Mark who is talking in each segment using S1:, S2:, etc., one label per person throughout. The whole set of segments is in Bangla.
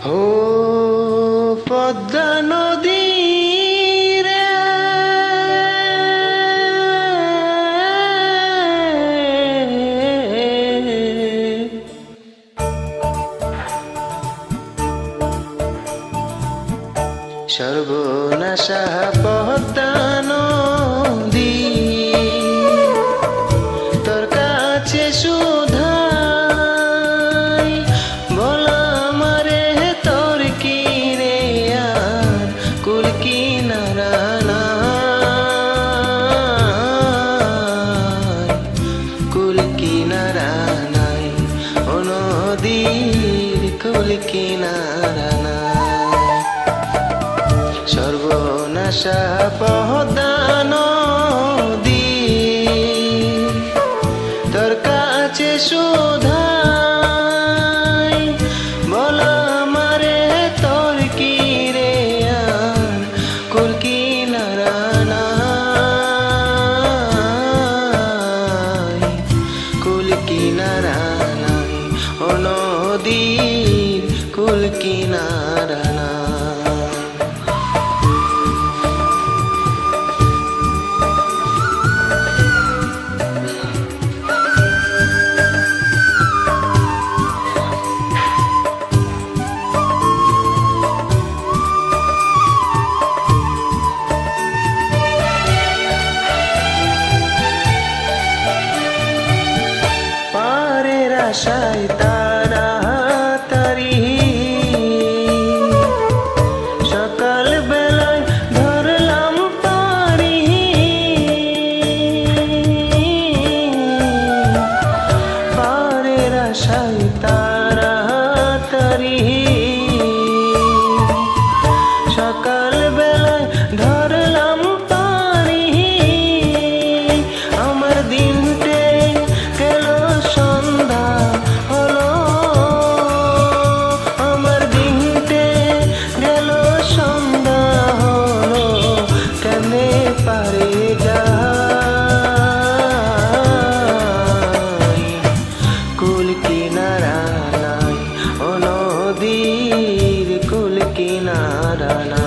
S1: ও পদ্মা নদী রে, সর্বনাশা পদ্মা নদী, তোর কাছে শুধাই বল আমারে তোর কি রে আর কুল কিনারা নাই, কুল কিনারা নাই, ও নদীর কুল কিনারা নাই। সর্বনাশা পদ্মা নদী, তোর কাছে শুধাই বল আমারে তোর কি রে আর কুল কিনারা নাই, কুল কিনারা নাই, ও নদীর কুল কিনারা নাই। আশায় তাড়াতাড়ি সকাল বেলায় ধরলাম পারি, পারের আশায় তাড়াতাড়ি সকাল বেলায় ধরলাম পারি, আমার দিনটে গেল সন্ধ্যা হলো, আমার দিনটে গেল সন্ধ্যা হলো, কেনে পারে যাই কুল কিনারা নাই, ও নদীর কুল কিনারা নাই।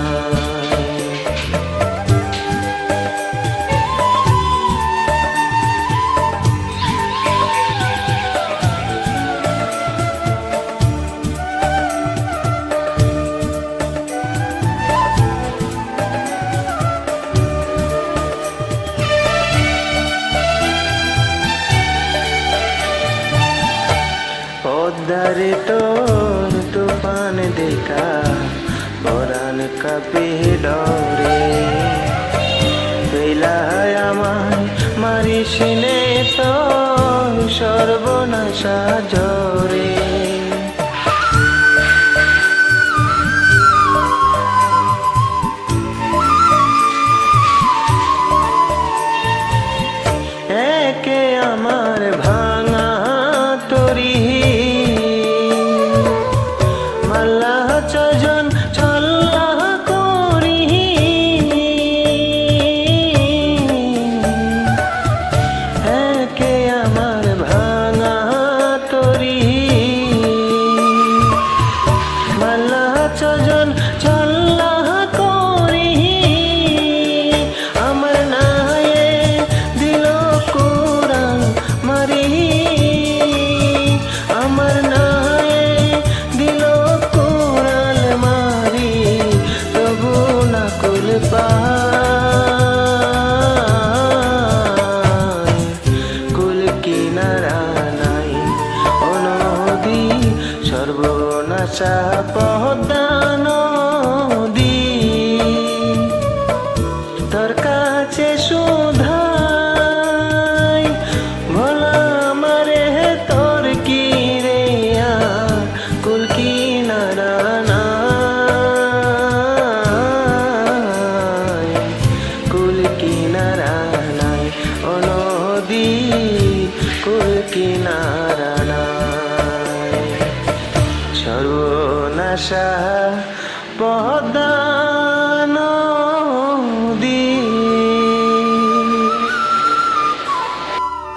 S1: পদ্মারে তোর তুফান দেখা পরাণ কাঁপে ডরে, বেলায় আমায় মারিস নে তোর সর্বনাশা ঝরে, একে আমার ভাঙা তরি চজন ছল্লা করি, একে আমার ভাঙা তরি মাল্লা চজন ছল্লা করি, আমার নায়ে দিল কোরআন মারি, আমার নায়ে দিল কোরআন মারি, তবু না কুল পাই, কুল কিনারা নাই, ও নদী সর্বনাশা পদ্মা নদী, তোর কাছে শুধাই বল আমারে তোর কি রে আর কুল কিনারা নাই, কুল কিনারা নাই, ও নদী কুল কিনারা নাই। সর্বনাশা